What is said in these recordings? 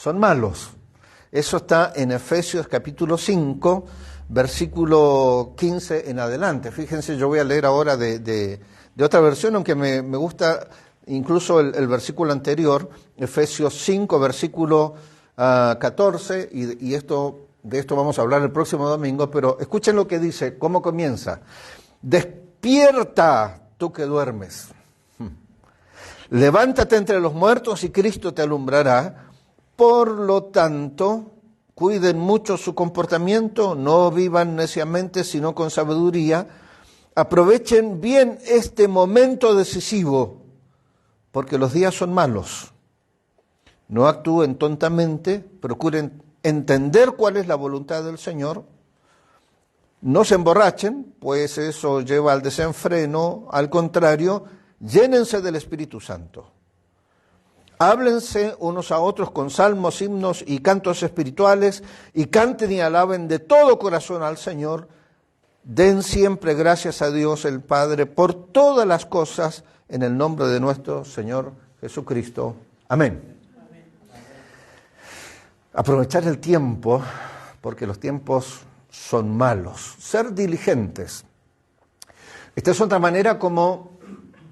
son malos. Eso está en Efesios capítulo 5, versículo 15 en adelante. Fíjense, yo voy a leer ahora de otra versión, aunque me gusta incluso el versículo anterior, Efesios 5, versículo 14, y de esto vamos a hablar el próximo domingo, pero escuchen lo que dice, cómo comienza. Despierta, tú que duermes. Levántate entre los muertos y Cristo te alumbrará. Por lo tanto, cuiden mucho su comportamiento, no vivan neciamente, sino con sabiduría. Aprovechen bien este momento decisivo, porque los días son malos. No actúen tontamente, procuren entender cuál es la voluntad del Señor. No se emborrachen, pues eso lleva al desenfreno. Al contrario, llénense del Espíritu Santo. Háblense unos a otros con salmos, himnos y cantos espirituales, y canten y alaben de todo corazón al Señor. Den siempre gracias a Dios el Padre por todas las cosas, en el nombre de nuestro Señor Jesucristo. Amén. Aprovechar el tiempo, porque los tiempos son malos. Ser diligentes. Esta es otra manera como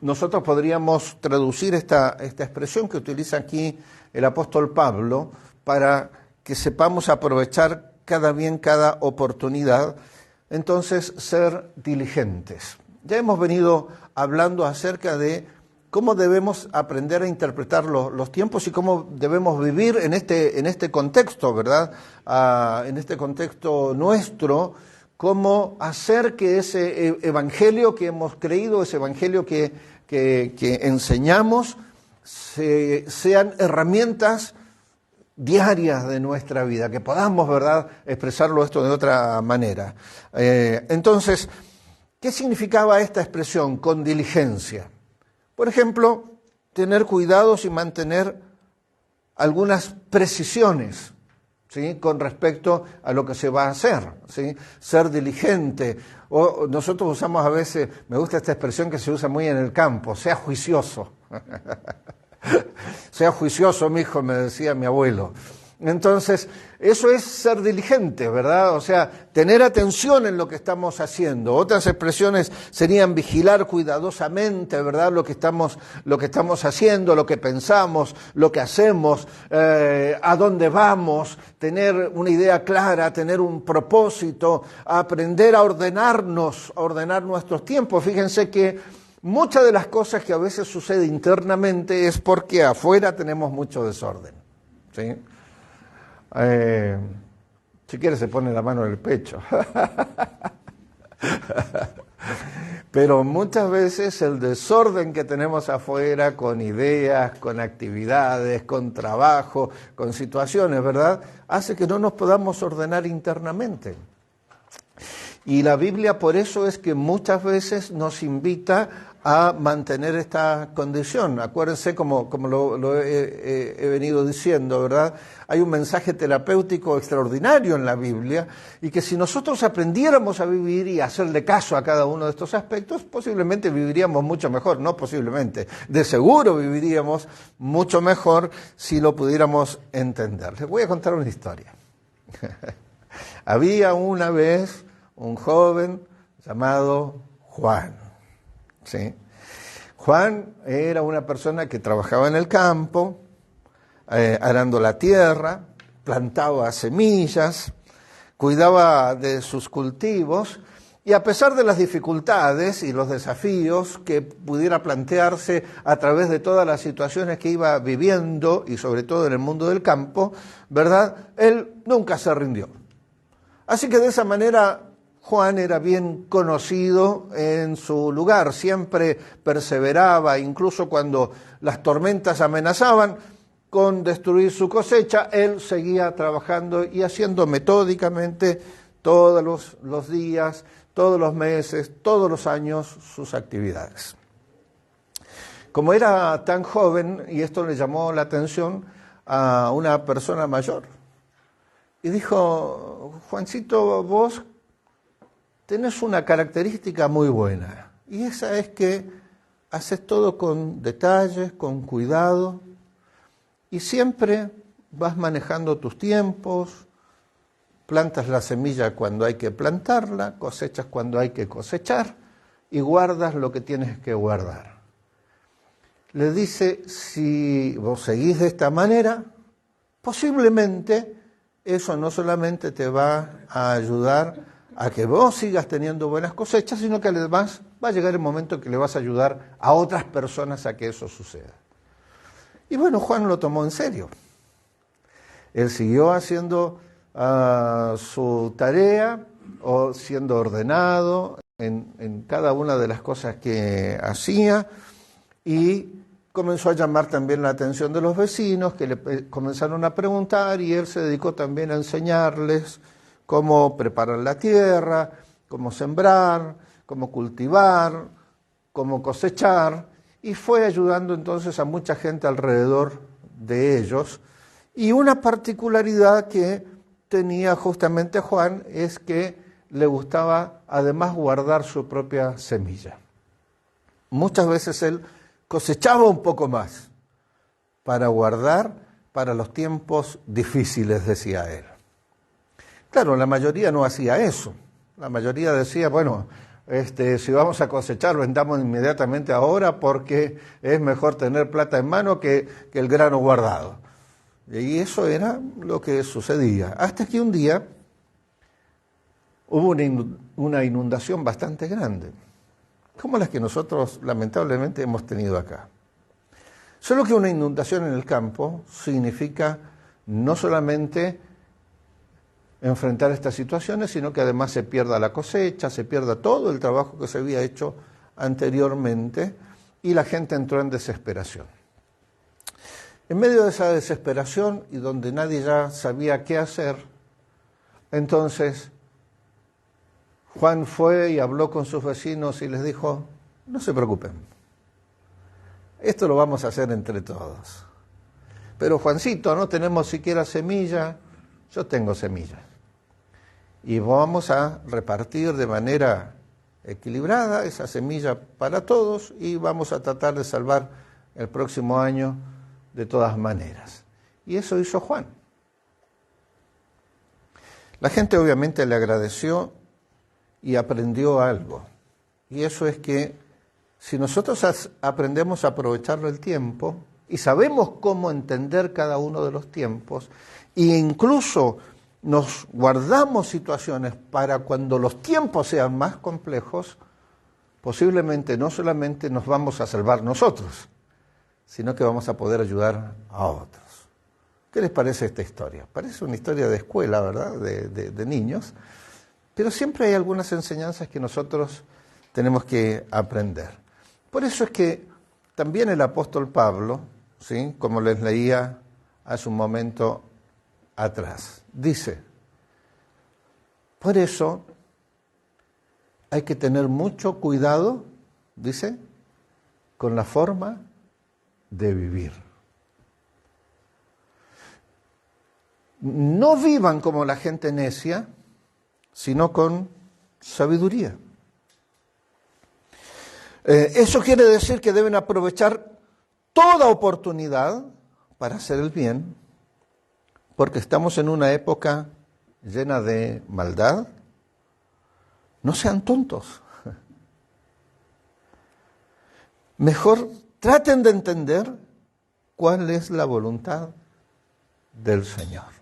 nosotros podríamos traducir esta expresión que utiliza aquí el apóstol Pablo para que sepamos aprovechar cada oportunidad. Entonces, ser diligentes. Ya hemos venido hablando acerca de cómo debemos aprender a interpretar los tiempos y cómo debemos vivir en este contexto, ¿verdad? En este contexto nuestro, cómo hacer que ese evangelio que hemos creído, ese evangelio que enseñamos, sean herramientas diarias de nuestra vida, que podamos, ¿verdad?, expresarlo esto de otra manera. Entonces, ¿qué significaba esta expresión, con diligencia? Por ejemplo, tener cuidados y mantener algunas precisiones, ¿sí?, con respecto a lo que se va a hacer, ¿sí? Ser diligente. O nosotros usamos a veces, me gusta esta expresión que se usa muy en el campo, sea juicioso. Sea juicioso, mijo, me decía mi abuelo. Entonces, eso es ser diligente, ¿verdad? O sea, tener atención en lo que estamos haciendo. Otras expresiones serían vigilar cuidadosamente, ¿verdad?, lo que estamos haciendo, lo que pensamos, lo que hacemos, a dónde vamos, tener una idea clara, tener un propósito, aprender a ordenar nuestros tiempos. Fíjense que muchas de las cosas que a veces sucede internamente es porque afuera tenemos mucho desorden, ¿sí? Si quiere se pone la mano en el pecho. Pero muchas veces el desorden que tenemos afuera, con ideas, con actividades, con trabajo, con situaciones, ¿verdad?, hace que no nos podamos ordenar internamente. Y la Biblia por eso es que muchas veces nos invita a mantener esta condición. Acuérdense, como lo he venido diciendo, ¿verdad? Hay un mensaje terapéutico extraordinario en la Biblia, y que si nosotros aprendiéramos a vivir y a hacerle caso a cada uno de estos aspectos, posiblemente viviríamos mucho mejor, no posiblemente, de seguro viviríamos mucho mejor si lo pudiéramos entender. Les voy a contar una historia. Había una vez un joven llamado Juan, ¿sí? Juan era una persona que trabajaba en el campo, arando la tierra, plantaba semillas, cuidaba de sus cultivos, y a pesar de las dificultades y los desafíos que pudiera plantearse a través de todas las situaciones que iba viviendo, y sobre todo en el mundo del campo, ¿verdad?, él nunca se rindió. Así que de esa manera Juan era bien conocido en su lugar, siempre perseveraba, incluso cuando las tormentas amenazaban con destruir su cosecha, él seguía trabajando y haciendo metódicamente todos los días, todos los meses, todos los años sus actividades. Como era tan joven, y esto le llamó la atención a una persona mayor, y dijo: Juancito, vos tenés una característica muy buena, y esa es que haces todo con detalles, con cuidado, y siempre vas manejando tus tiempos, plantas la semilla cuando hay que plantarla, cosechas cuando hay que cosechar y guardas lo que tienes que guardar. Le dice, si vos seguís de esta manera, posiblemente eso no solamente te va a ayudar a que vos sigas teniendo buenas cosechas, sino que además va a llegar el momento que le vas a ayudar a otras personas a que eso suceda. Y bueno, Juan lo tomó en serio. Él siguió haciendo su tarea, o siendo ordenado en cada una de las cosas que hacía, y comenzó a llamar también la atención de los vecinos, que le comenzaron a preguntar, y él se dedicó también a enseñarles cómo preparar la tierra, cómo sembrar, cómo cultivar, cómo cosechar, y fue ayudando entonces a mucha gente alrededor de ellos. Y una particularidad que tenía justamente Juan es que le gustaba además guardar su propia semilla. Muchas veces él cosechaba un poco más para guardar para los tiempos difíciles, decía él. Claro, la mayoría no hacía eso. La mayoría decía, bueno, si vamos a cosechar, vendamos inmediatamente ahora porque es mejor tener plata en mano que el grano guardado. Y eso era lo que sucedía. Hasta que un día hubo una inundación bastante grande, como las que nosotros lamentablemente hemos tenido acá. Solo que una inundación en el campo significa no solamente enfrentar estas situaciones, sino que además se pierda la cosecha, se pierda todo el trabajo que se había hecho anteriormente, y la gente entró en desesperación. En medio de esa desesperación, y donde nadie ya sabía qué hacer, entonces Juan fue y habló con sus vecinos y les dijo, no se preocupen, esto lo vamos a hacer entre todos. Pero Juancito, no tenemos siquiera semilla, yo tengo semilla. Y vamos a repartir de manera equilibrada esa semilla para todos y vamos a tratar de salvar el próximo año de todas maneras. Y eso hizo Juan. La gente obviamente le agradeció y aprendió algo. Y eso es que si nosotros aprendemos a aprovechar el tiempo y sabemos cómo entender cada uno de los tiempos, e incluso nos guardamos situaciones para cuando los tiempos sean más complejos, posiblemente no solamente nos vamos a salvar nosotros, sino que vamos a poder ayudar a otros. ¿Qué les parece esta historia? Parece una historia de escuela, ¿verdad?, de niños, pero siempre hay algunas enseñanzas que nosotros tenemos que aprender. Por eso es que también el apóstol Pablo, ¿sí?, como les leía hace un momento atrás, dice, por eso hay que tener mucho cuidado, dice, con la forma de vivir. No vivan como la gente necia, sino con sabiduría. Eso quiere decir que deben aprovechar toda oportunidad para hacer el bien, porque estamos en una época llena de maldad. No sean tontos. Mejor traten de entender cuál es la voluntad del Señor.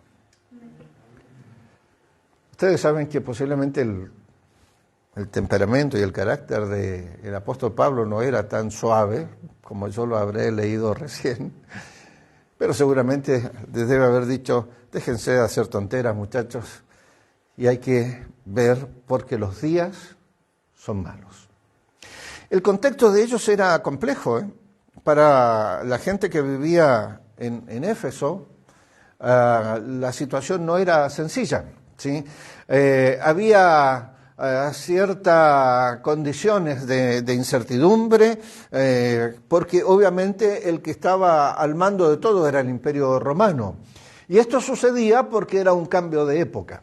Ustedes saben que posiblemente el temperamento y el carácter del apóstol Pablo no era tan suave como yo lo habré leído recién, pero seguramente les debe haber dicho, déjense de hacer tonteras, muchachos, y hay que ver porque los días son malos. El contexto de ellos era complejo, ¿eh? Para la gente que vivía en Éfeso, la situación no era sencilla, ¿sí? Había ciertas condiciones de incertidumbre, porque obviamente el que estaba al mando de todo era el Imperio Romano. Y esto sucedía porque era un cambio de época.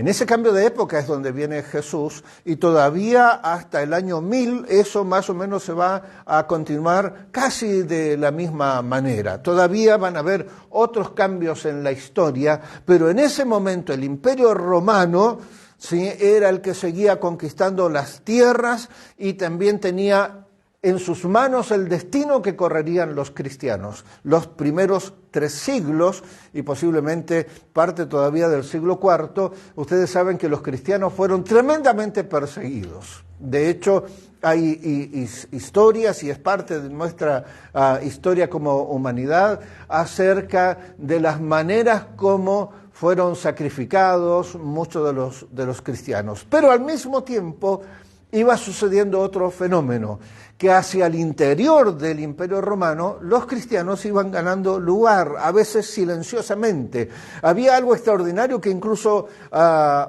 En ese cambio de época es donde viene Jesús y todavía hasta el año 1000 eso más o menos se va a continuar casi de la misma manera. Todavía van a haber otros cambios en la historia, pero en ese momento el Imperio Romano, sí, era el que seguía conquistando las tierras y también tenía en sus manos el destino que correrían los cristianos. Los primeros 3 siglos y posiblemente parte todavía del siglo IV, ustedes saben que los cristianos fueron tremendamente perseguidos. De hecho, hay historias, y es parte de nuestra historia como humanidad, acerca de las maneras como fueron sacrificados muchos de los cristianos. Pero al mismo tiempo iba sucediendo otro fenómeno, que hacia el interior del Imperio Romano los cristianos iban ganando lugar, a veces silenciosamente. Había algo extraordinario que incluso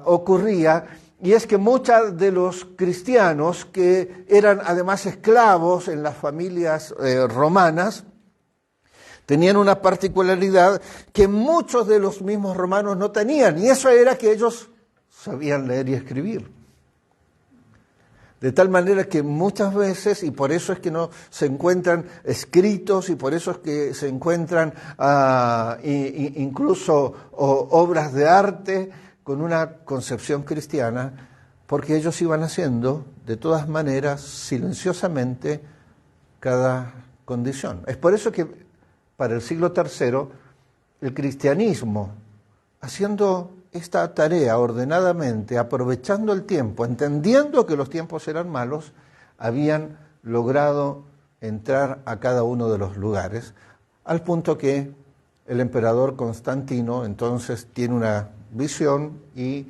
ocurría, y es que muchos de los cristianos que eran además esclavos en las familias romanas, tenían una particularidad que muchos de los mismos romanos no tenían, y eso era que ellos sabían leer y escribir. De tal manera que muchas veces, y por eso es que no se encuentran escritos, y por eso es que se encuentran incluso obras de arte con una concepción cristiana, porque ellos iban haciendo, de todas maneras, silenciosamente, cada condición. Es por eso que para el siglo III, el cristianismo, haciendo esta tarea ordenadamente, aprovechando el tiempo, entendiendo que los tiempos eran malos, habían logrado entrar a cada uno de los lugares, al punto que el emperador Constantino entonces tiene una visión y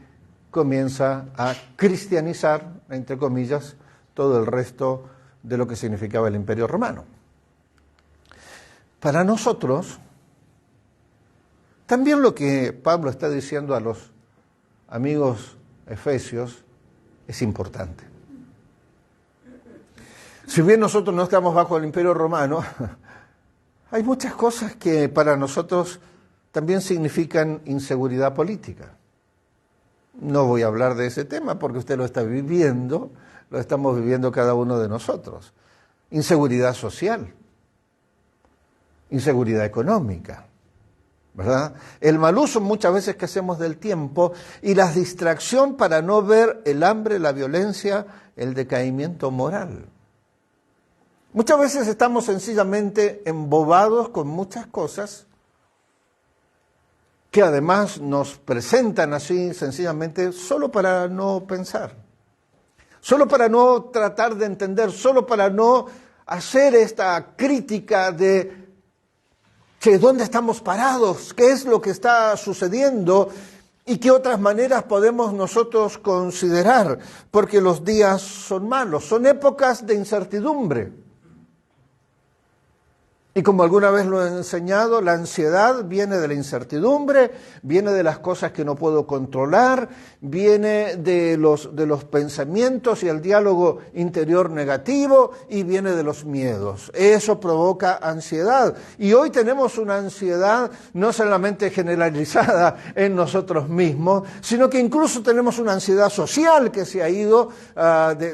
comienza a cristianizar, entre comillas, todo el resto de lo que significaba el Imperio Romano. Para nosotros, también lo que Pablo está diciendo a los amigos efesios es importante. Si bien nosotros no estamos bajo el Imperio Romano, hay muchas cosas que para nosotros también significan inseguridad política. No voy a hablar de ese tema porque usted lo está viviendo, lo estamos viviendo cada uno de nosotros. Inseguridad social, inseguridad económica, ¿verdad? El mal uso muchas veces que hacemos del tiempo y la distracción para no ver el hambre, la violencia, el decaimiento moral. Muchas veces estamos sencillamente embobados con muchas cosas que además nos presentan así sencillamente solo para no pensar, solo para no tratar de entender, solo para no hacer esta crítica de que dónde estamos parados, qué es lo que está sucediendo y qué otras maneras podemos nosotros considerar, porque los días son malos, son épocas de incertidumbre. Y como alguna vez lo he enseñado, la ansiedad viene de la incertidumbre, viene de las cosas que no puedo controlar, viene de los pensamientos y el diálogo interior negativo y viene de los miedos. Eso provoca ansiedad. Y hoy tenemos una ansiedad no solamente generalizada en nosotros mismos, sino que incluso tenemos una ansiedad social que se ha ido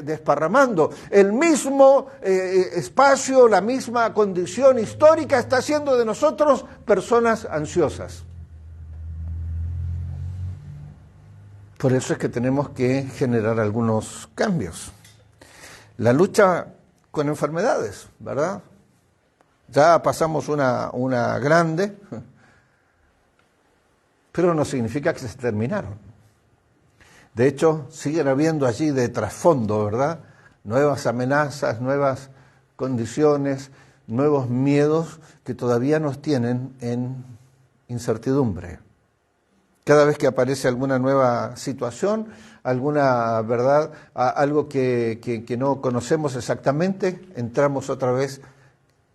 desparramando. El mismo espacio, la misma condición histórica está haciendo de nosotros personas ansiosas. Por eso es que tenemos que generar algunos cambios. La lucha con enfermedades, ¿verdad? Ya pasamos una grande, pero no significa que se terminaron. De hecho, siguen habiendo allí de trasfondo, ¿verdad? Nuevas amenazas, nuevas condiciones, nuevos miedos que todavía nos tienen en incertidumbre. Cada vez que aparece alguna nueva situación, alguna verdad, algo que no conocemos exactamente, entramos otra vez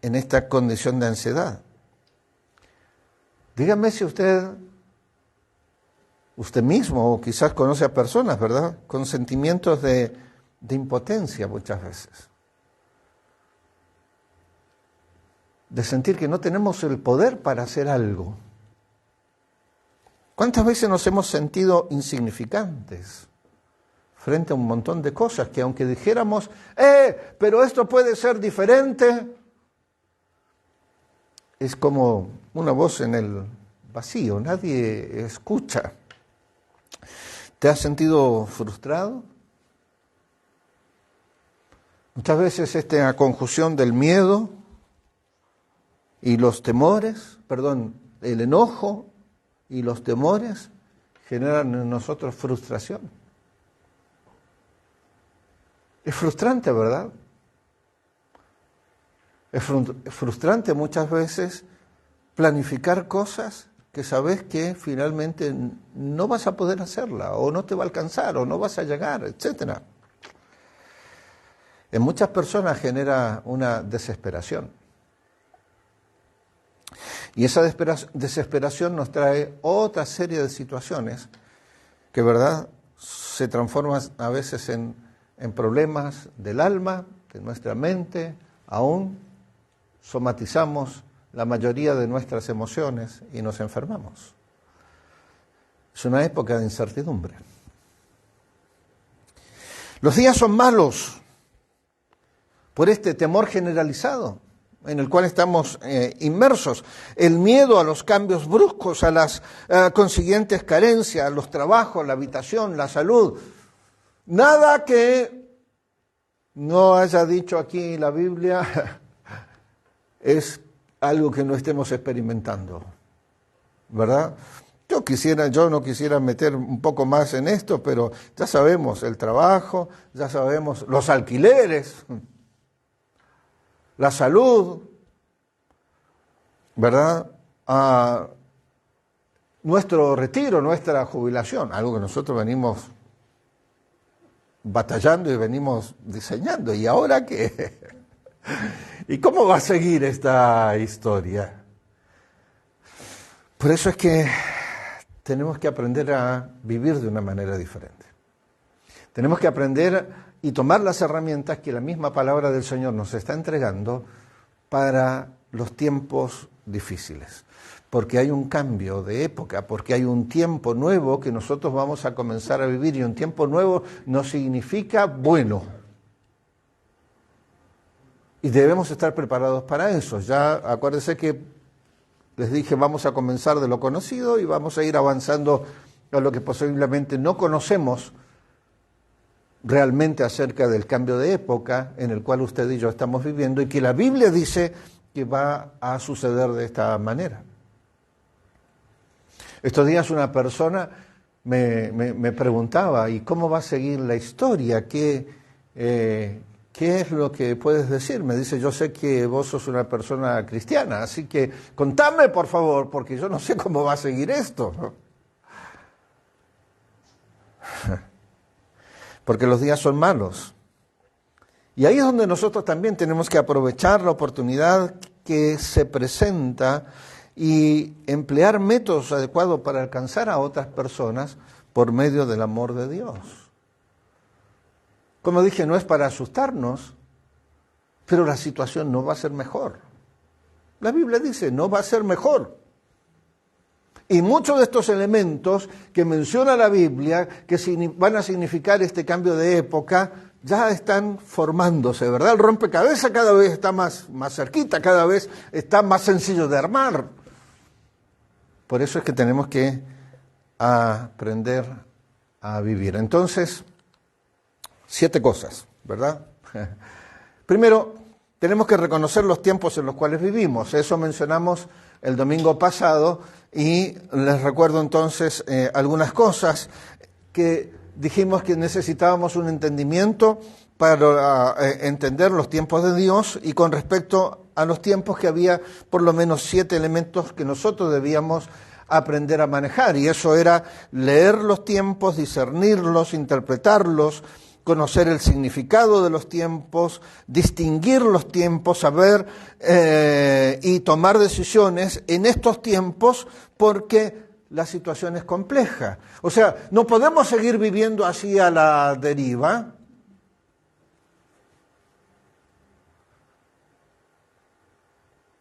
en esta condición de ansiedad. Dígame si usted mismo o quizás conoce a personas, ¿verdad?, con sentimientos de impotencia muchas veces. De sentir que no tenemos el poder para hacer algo. ¿Cuántas veces nos hemos sentido insignificantes frente a un montón de cosas que aunque dijéramos, pero esto puede ser diferente, es como una voz en el vacío, nadie escucha? ¿Te has sentido frustrado? Muchas veces esta conjunción del miedo y los temores, el enojo y los temores generan en nosotros frustración. Es frustrante, ¿verdad? Es frustrante muchas veces planificar cosas que sabes que finalmente no vas a poder hacerla, o no te va a alcanzar, o no vas a llegar, etc. En muchas personas genera una desesperación. Y esa desesperación nos trae otra serie de situaciones que, ¿verdad?, se transforman a veces en problemas del alma, de nuestra mente, aún somatizamos la mayoría de nuestras emociones y nos enfermamos. Es una época de incertidumbre. Los días son malos por este temor generalizado en el cual estamos inmersos, el miedo a los cambios bruscos, a las consiguientes carencias, los trabajos, la habitación, la salud. Nada que no haya dicho aquí la Biblia es algo que no estemos experimentando, ¿verdad? Yo no quisiera meter un poco más en esto, pero ya sabemos el trabajo, ya sabemos los alquileres, la salud, ¿verdad? Nuestro retiro, nuestra jubilación, algo que nosotros venimos batallando y venimos diseñando. ¿Y ahora qué? ¿Y cómo va a seguir esta historia? Por eso es que tenemos que aprender a vivir de una manera diferente. Tenemos que aprender y tomar las herramientas que la misma palabra del Señor nos está entregando para los tiempos difíciles. Porque hay un cambio de época, porque hay un tiempo nuevo que nosotros vamos a comenzar a vivir, y un tiempo nuevo no significa bueno. Y debemos estar preparados para eso. Ya acuérdense que les dije, vamos a comenzar de lo conocido y vamos a ir avanzando a lo que posiblemente no conocemos realmente acerca del cambio de época en el cual usted y yo estamos viviendo, y que la Biblia dice que va a suceder de esta manera. Estos días una persona me preguntaba, ¿y cómo va a seguir la historia? ¿Qué es lo que puedes decir? Me dice, yo sé que vos sos una persona cristiana, así que contame, por favor, porque yo no sé cómo va a seguir esto, ¿no? Porque los días son malos. Y ahí es donde nosotros también tenemos que aprovechar la oportunidad que se presenta y emplear métodos adecuados para alcanzar a otras personas por medio del amor de Dios. Como dije, no es para asustarnos, pero la situación no va a ser mejor. La Biblia dice, no va a ser mejor. Y muchos de estos elementos que menciona la Biblia, que van a significar este cambio de época, ya están formándose, ¿verdad? El rompecabezas cada vez está más cerquita, cada vez está más sencillo de armar. Por eso es que tenemos que aprender a vivir. Entonces, 7 cosas, ¿verdad? Primero, tenemos que reconocer los tiempos en los cuales vivimos. Eso mencionamos el domingo pasado, y les recuerdo entonces algunas cosas que dijimos que necesitábamos un entendimiento para entender los tiempos de Dios, y con respecto a los tiempos que había por lo menos 7 elementos que nosotros debíamos aprender a manejar, y eso era leer los tiempos, discernirlos, interpretarlos, conocer el significado de los tiempos, distinguir los tiempos, saber y tomar decisiones en estos tiempos, porque la situación es compleja. O sea, no podemos seguir viviendo así a la deriva.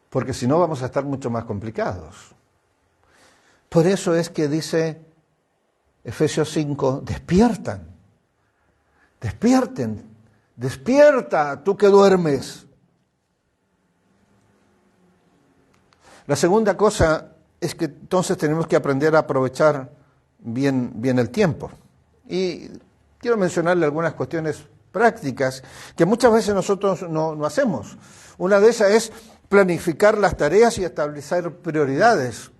Porque si no vamos a estar mucho más complicados. Por eso es que dice Efesios 5, despierten, despierta tú que duermes. La segunda cosa es que entonces tenemos que aprender a aprovechar bien el tiempo. Y quiero mencionarle algunas cuestiones prácticas que muchas veces nosotros no hacemos. Una de esas es planificar las tareas y establecer prioridades.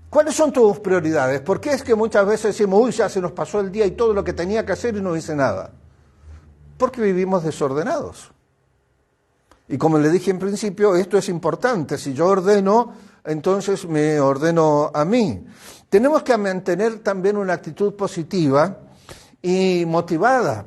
¿Cuáles son tus prioridades? ¿Por qué es que muchas veces decimos, uy, ya se nos pasó el día y todo lo que tenía que hacer y no hice nada? Porque vivimos desordenados. Y como le dije en principio, esto es importante. Si yo ordeno, entonces me ordeno a mí. Tenemos que mantener también una actitud positiva y motivada.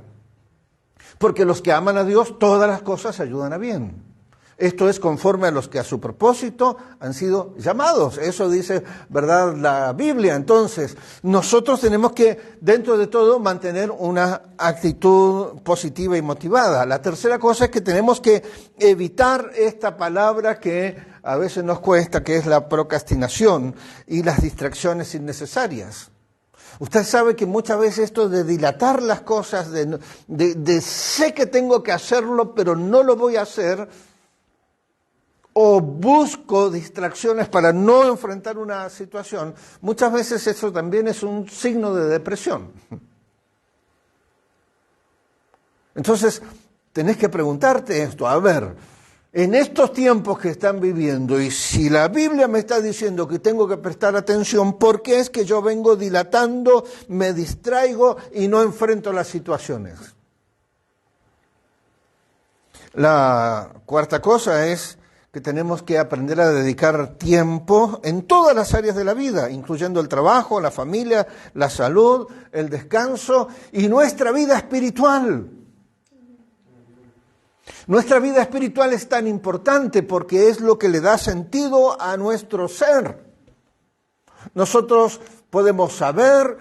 Porque los que aman a Dios, todas las cosas ayudan a bien. Esto es conforme a los que a su propósito han sido llamados. Eso dice, ¿verdad?, la Biblia. Entonces, nosotros tenemos que, dentro de todo, mantener una actitud positiva y motivada. La tercera cosa es que tenemos que evitar esta palabra que a veces nos cuesta, que es la procrastinación y las distracciones innecesarias. Usted sabe que muchas veces esto de dilatar las cosas, de sé que tengo que hacerlo, pero no lo voy a hacer, o busco distracciones para no enfrentar una situación, muchas veces eso también es un signo de depresión. Entonces, tenés que preguntarte esto, a ver, en estos tiempos que están viviendo, y si la Biblia me está diciendo que tengo que prestar atención, ¿por qué es que yo vengo dilatando, me distraigo y no enfrento las situaciones? La cuarta cosa es que tenemos que aprender a dedicar tiempo en todas las áreas de la vida, incluyendo el trabajo, la familia, la salud, el descanso y nuestra vida espiritual. Nuestra vida espiritual es tan importante porque es lo que le da sentido a nuestro ser. Nosotros podemos saber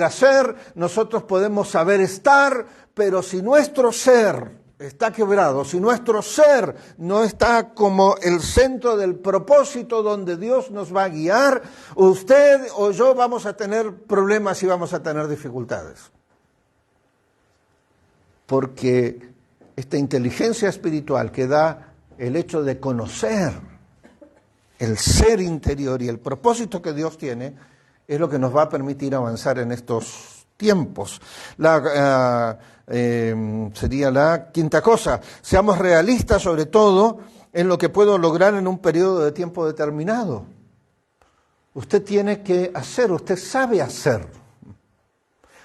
hacer, nosotros podemos saber estar, pero si nuestro ser está quebrado, si nuestro ser no está como el centro del propósito donde Dios nos va a guiar, usted o yo vamos a tener problemas y vamos a tener dificultades. Porque esta inteligencia espiritual que da el hecho de conocer el ser interior y el propósito que Dios tiene, es lo que nos va a permitir avanzar en estos tiempos. Sería la quinta cosa. Seamos realistas sobre todo en lo que puedo lograr en un periodo de tiempo determinado. Usted tiene que hacer, usted sabe hacer.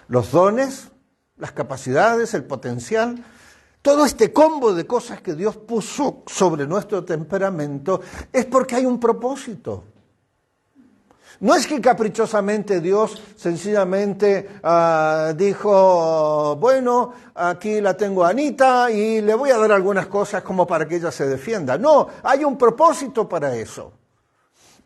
Los dones, las capacidades, el potencial, todo este combo de cosas que Dios puso sobre nuestro temperamento es porque hay un propósito. No es que caprichosamente Dios sencillamente dijo, bueno, aquí la tengo a Anita y le voy a dar algunas cosas como para que ella se defienda. No, hay un propósito para eso.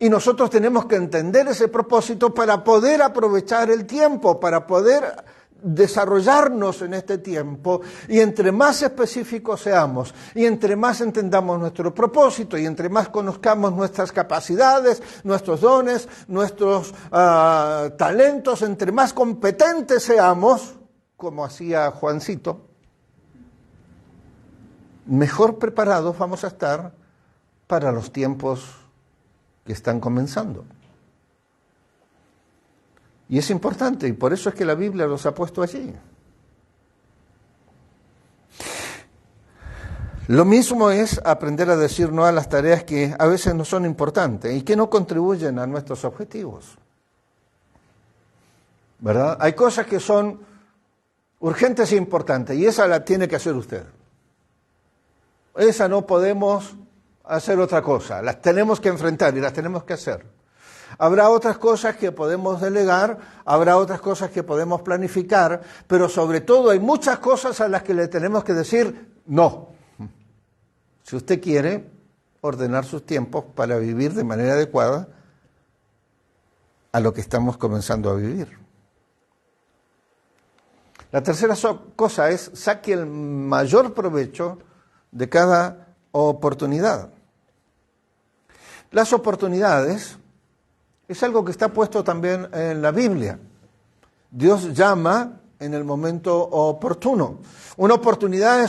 Y nosotros tenemos que entender ese propósito para poder aprovechar el tiempo, para poder desarrollarnos en este tiempo, y entre más específicos seamos y entre más entendamos nuestro propósito y entre más conozcamos nuestras capacidades, nuestros dones, nuestros talentos, entre más competentes seamos, como hacía Juancito, mejor preparados vamos a estar para los tiempos que están comenzando. Y es importante, y por eso es que la Biblia los ha puesto allí. Lo mismo es aprender a decir no a las tareas que a veces no son importantes y que no contribuyen a nuestros objetivos. ¿Verdad? Hay cosas que son urgentes e importantes y esa la tiene que hacer usted. Esa no podemos hacer otra cosa, las tenemos que enfrentar y las tenemos que hacer. Habrá otras cosas que podemos delegar, habrá otras cosas que podemos planificar, pero sobre todo hay muchas cosas a las que le tenemos que decir no. Si usted quiere ordenar sus tiempos para vivir de manera adecuada a lo que estamos comenzando a vivir. La tercera cosa es saque el mayor provecho de cada oportunidad. Las oportunidades Es algo que está puesto también en la Biblia. Dios llama en el momento oportuno. Una oportunidad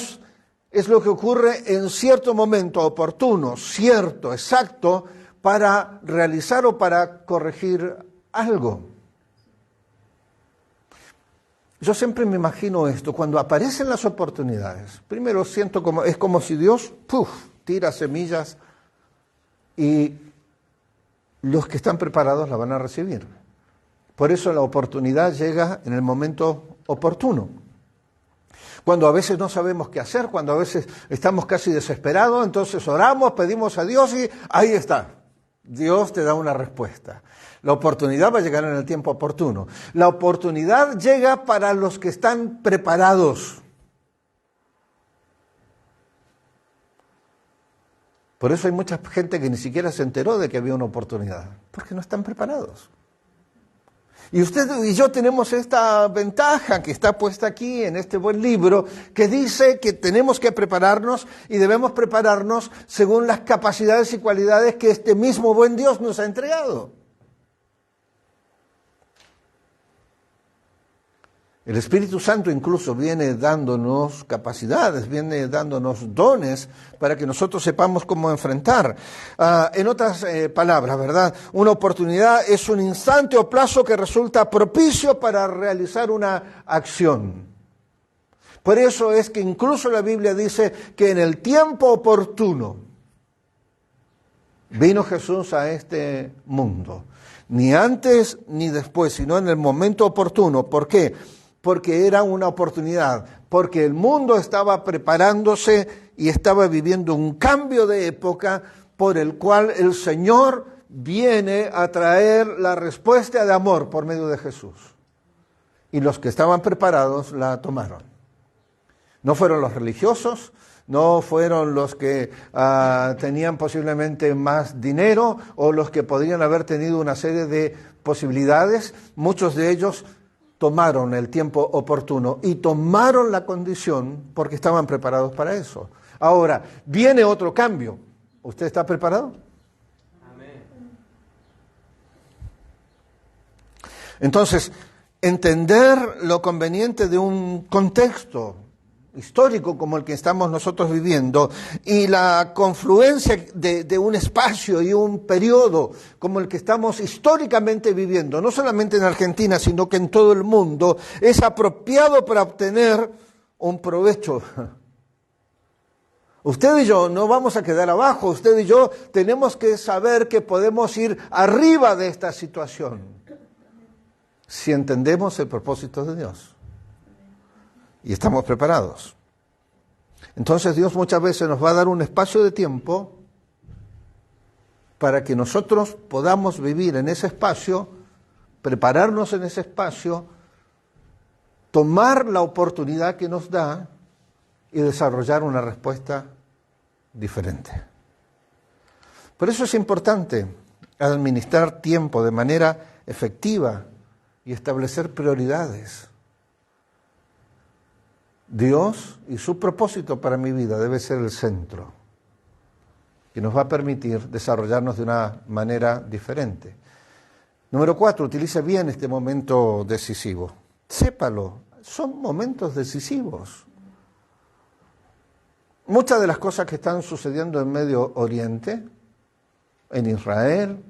es lo que ocurre en cierto momento oportuno, cierto, exacto, para realizar o para corregir algo. Yo siempre me imagino esto, cuando aparecen las oportunidades, primero siento es como si Dios tira semillas y los que están preparados la van a recibir. Por eso la oportunidad llega en el momento oportuno. Cuando a veces no sabemos qué hacer, cuando a veces estamos casi desesperados, entonces oramos, pedimos a Dios y ahí está. Dios te da una respuesta. La oportunidad va a llegar en el tiempo oportuno. La oportunidad llega para los que están preparados. Por eso hay mucha gente que ni siquiera se enteró de que había una oportunidad, porque no están preparados. Y usted y yo tenemos esta ventaja que está puesta aquí en este buen libro, que dice que tenemos que prepararnos y debemos prepararnos según las capacidades y cualidades que este mismo buen Dios nos ha entregado. El Espíritu Santo incluso viene dándonos capacidades, viene dándonos dones para que nosotros sepamos cómo enfrentar. En otras palabras, ¿verdad? Una oportunidad es un instante o plazo que resulta propicio para realizar una acción. Por eso es que incluso la Biblia dice que en el tiempo oportuno vino Jesús a este mundo. Ni antes ni después, sino en el momento oportuno. ¿Por qué? Porque era una oportunidad, porque el mundo estaba preparándose y estaba viviendo un cambio de época por el cual el Señor viene a traer la respuesta de amor por medio de Jesús. Y los que estaban preparados la tomaron. No fueron los religiosos, no fueron los que tenían posiblemente más dinero o los que podrían haber tenido una serie de posibilidades. Muchos de ellos tomaron el tiempo oportuno y tomaron la condición porque estaban preparados para eso. Ahora, viene otro cambio. ¿Usted está preparado? Amén. Entonces, entender lo conveniente de un contexto histórico como el que estamos nosotros viviendo y la confluencia de un espacio y un periodo como el que estamos históricamente viviendo, no solamente en Argentina, sino que en todo el mundo, es apropiado para obtener un provecho. Usted y yo no vamos a quedar abajo, usted y yo tenemos que saber que podemos ir arriba de esta situación si entendemos el propósito de Dios. Y estamos preparados. Entonces Dios muchas veces nos va a dar un espacio de tiempo para que nosotros podamos vivir en ese espacio, prepararnos en ese espacio, tomar la oportunidad que nos da y desarrollar una respuesta diferente. Por eso es importante administrar tiempo de manera efectiva y establecer prioridades. Dios y su propósito para mi vida debe ser el centro, que nos va a permitir desarrollarnos de una manera diferente. Número 4, utilice bien este momento decisivo. Sépalo, son momentos decisivos. Muchas de las cosas que están sucediendo en Medio Oriente, en Israel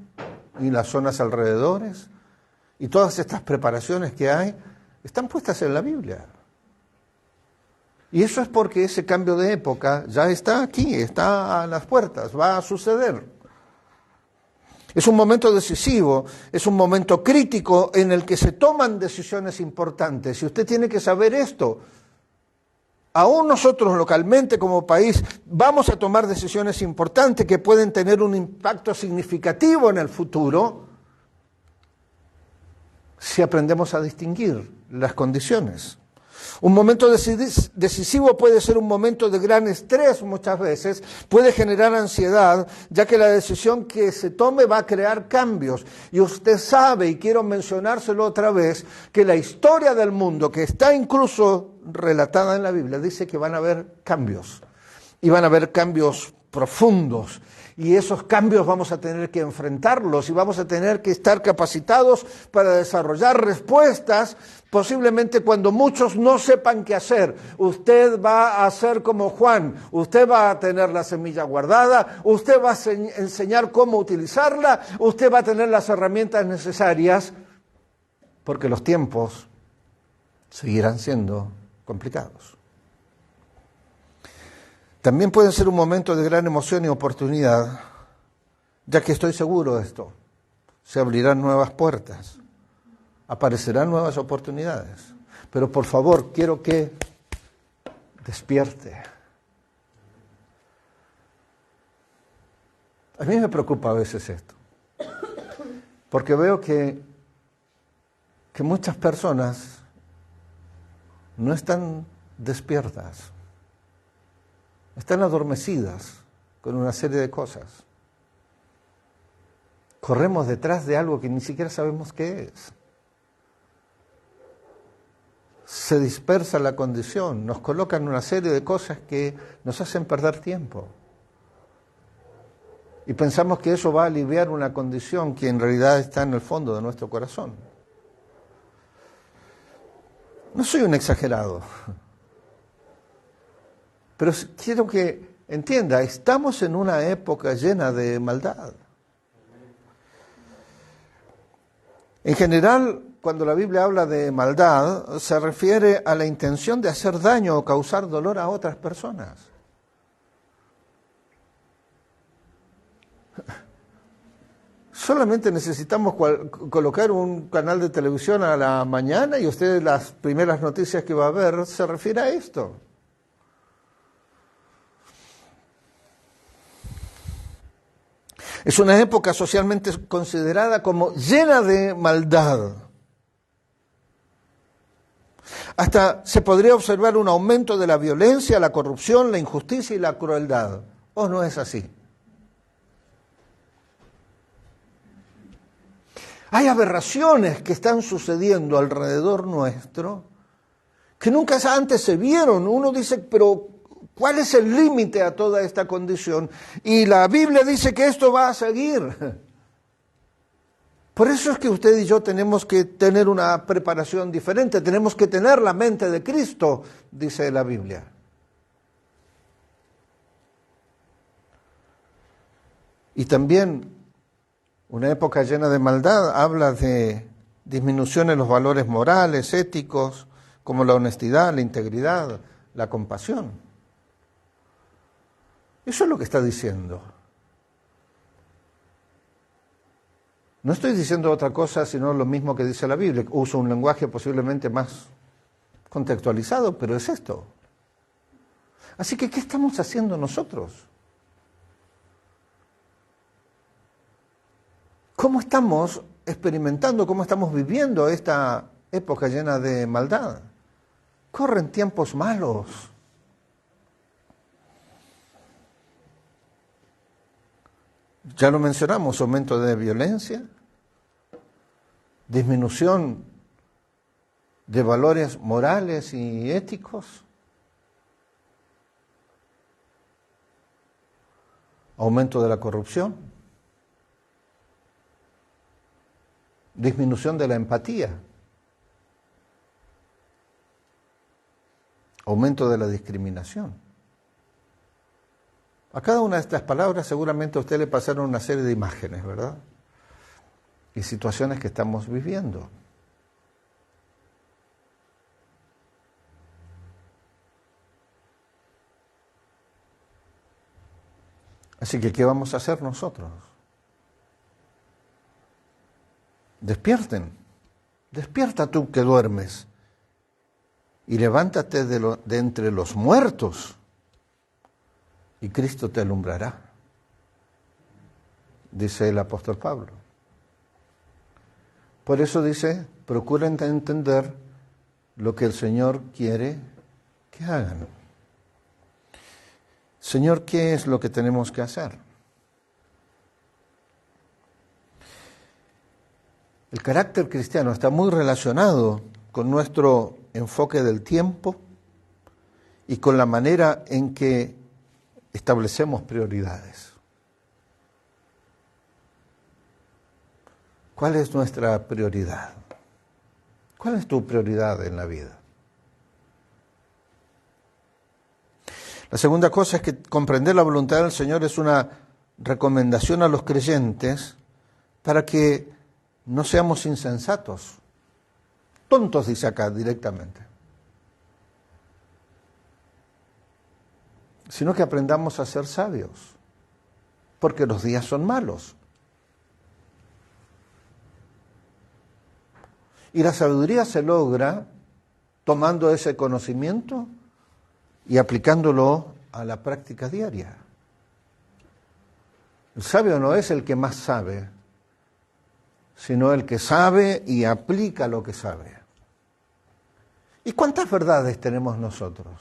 y las zonas alrededores, y todas estas preparaciones que hay, están puestas en la Biblia. Y eso es porque ese cambio de época ya está aquí, está a las puertas, va a suceder. Es un momento decisivo, es un momento crítico en el que se toman decisiones importantes. Y usted tiene que saber esto. Aún nosotros localmente como país vamos a tomar decisiones importantes que pueden tener un impacto significativo en el futuro si aprendemos a distinguir las condiciones. Un momento decisivo puede ser un momento de gran estrés muchas veces, puede generar ansiedad, ya que la decisión que se tome va a crear cambios. Y usted sabe, y quiero mencionárselo otra vez, que la historia del mundo, que está incluso relatada en la Biblia, dice que van a haber cambios, y van a haber cambios profundos. Y esos cambios vamos a tener que enfrentarlos y vamos a tener que estar capacitados para desarrollar respuestas, posiblemente cuando muchos no sepan qué hacer. Usted va a ser como Juan, usted va a tener la semilla guardada, usted va a enseñar cómo utilizarla, usted va a tener las herramientas necesarias, porque los tiempos seguirán siendo complicados. También puede ser un momento de gran emoción y oportunidad, ya que estoy seguro de esto. Se abrirán nuevas puertas, aparecerán nuevas oportunidades. Pero por favor, quiero que despierte. A mí me preocupa a veces esto, porque veo que muchas personas no están despiertas. Están adormecidas con una serie de cosas. Corremos detrás de algo que ni siquiera sabemos qué es. Se dispersa la condición, nos colocan una serie de cosas que nos hacen perder tiempo. Y pensamos que eso va a aliviar una condición que en realidad está en el fondo de nuestro corazón. No soy un exagerado. Pero quiero que entienda, estamos en una época llena de maldad. En general, cuando la Biblia habla de maldad, se refiere a la intención de hacer daño o causar dolor a otras personas. Solamente necesitamos colocar un canal de televisión a la mañana y usted las primeras noticias que va a ver se refiere a esto. Es una época socialmente considerada como llena de maldad. Hasta se podría observar un aumento de la violencia, la corrupción, la injusticia y la crueldad. ¿O no es así? Hay aberraciones que están sucediendo alrededor nuestro que nunca antes se vieron. Uno dice, pero ¿cuál es el límite a toda esta condición? Y la Biblia dice que esto va a seguir. Por eso es que usted y yo tenemos que tener una preparación diferente, tenemos que tener la mente de Cristo, dice la Biblia. Y también una época llena de maldad habla de disminución en los valores morales, éticos, como la honestidad, la integridad, la compasión. Eso es lo que está diciendo. No estoy diciendo otra cosa, sino lo mismo que dice la Biblia. Uso un lenguaje posiblemente más contextualizado, pero es esto. Así que, ¿qué estamos haciendo nosotros? ¿Cómo estamos experimentando, cómo estamos viviendo esta época llena de maldad? Corren tiempos malos. Ya lo mencionamos, aumento de violencia, disminución de valores morales y éticos, aumento de la corrupción, disminución de la empatía, aumento de la discriminación. A cada una de estas palabras seguramente a usted le pasaron una serie de imágenes, ¿verdad? Y situaciones que estamos viviendo. Así que, ¿qué vamos a hacer nosotros? Despierten, despierta tú que duermes y levántate de entre los muertos y Cristo te alumbrará, dice el apóstol Pablo. Por eso dice, procuren entender lo que el Señor quiere que hagan. Señor, ¿qué es lo que tenemos que hacer? El carácter cristiano está muy relacionado con nuestro enfoque del tiempo y con la manera en que establecemos prioridades. ¿Cuál es nuestra prioridad? ¿Cuál es tu prioridad en la vida? La segunda cosa es que comprender la voluntad del Señor es una recomendación a los creyentes para que no seamos insensatos. Tontos, dice acá directamente. Sino que aprendamos a ser sabios, porque los días son malos. Y la sabiduría se logra tomando ese conocimiento y aplicándolo a la práctica diaria. El sabio no es el que más sabe, sino el que sabe y aplica lo que sabe. ¿Y cuántas verdades tenemos nosotros?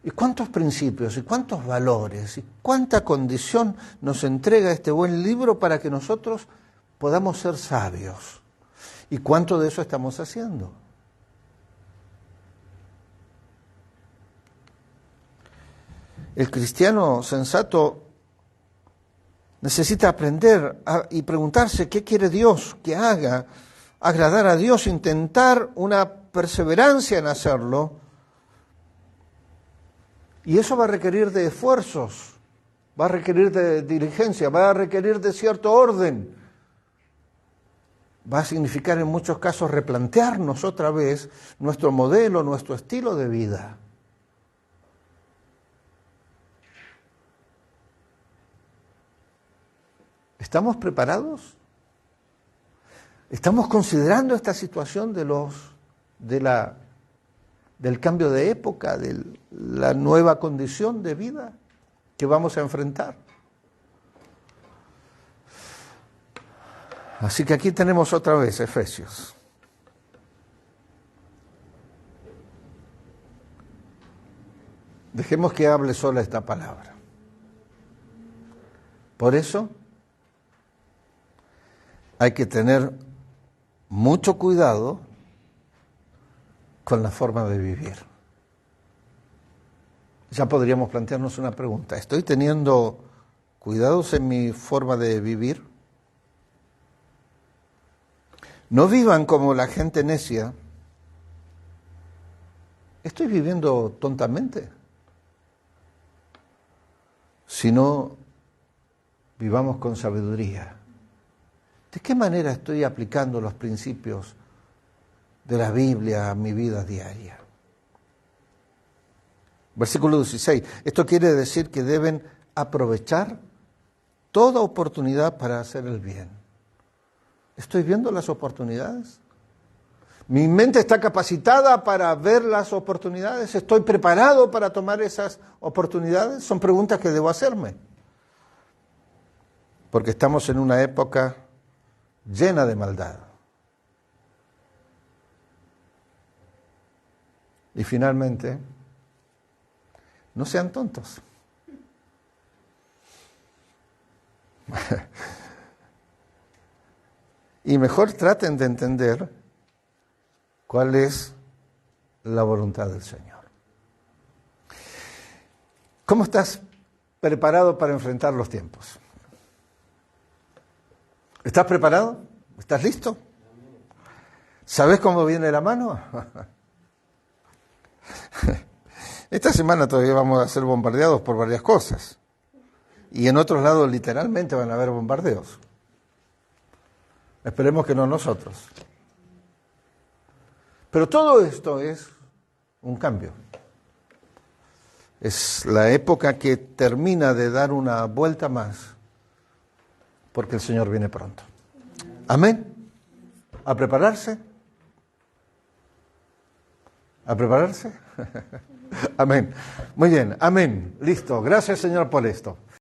¿Y cuántos principios? ¿Y cuántos valores? ¿Y cuánta condición nos entrega este buen libro para que nosotros podamos ser sabios? ¿Y cuánto de eso estamos haciendo? El cristiano sensato necesita aprender y preguntarse qué quiere Dios que haga, agradar a Dios, intentar una perseverancia en hacerlo. Y eso va a requerir de esfuerzos, va a requerir de diligencia, va a requerir de cierto orden. Va a significar en muchos casos replantearnos otra vez nuestro modelo, nuestro estilo de vida. ¿Estamos preparados? ¿Estamos considerando esta situación del cambio de época, de la nueva condición de vida que vamos a enfrentar? Así que aquí tenemos otra vez Efesios. Dejemos que hable sola esta palabra. Por eso hay que tener mucho cuidado con la forma de vivir. Ya podríamos plantearnos una pregunta. ¿Estoy teniendo cuidados en mi forma de vivir? No vivan como la gente necia. ¿Estoy viviendo tontamente? Sino vivamos con sabiduría. ¿De qué manera estoy aplicando los principios de la Biblia a mi vida diaria? Versículo 16. Esto quiere decir que deben aprovechar toda oportunidad para hacer el bien. ¿Estoy viendo las oportunidades? ¿Mi mente está capacitada para ver las oportunidades? ¿Estoy preparado para tomar esas oportunidades? Son preguntas que debo hacerme. Porque estamos en una época llena de maldad. Y finalmente, no sean tontos. Y mejor traten de entender cuál es la voluntad del Señor. ¿Cómo estás preparado para enfrentar los tiempos? ¿Estás preparado? ¿Estás listo? ¿Sabes cómo viene la mano? Esta semana todavía vamos a ser bombardeados por varias cosas. Y en otros lados literalmente van a haber bombardeos. Esperemos que no nosotros. Pero todo esto es un cambio. Es la época que termina de dar una vuelta más, porque el Señor viene pronto. Amén. ¿A prepararse? ¿A prepararse? Amén. Muy bien, amén. Listo. Gracias, Señor, por esto.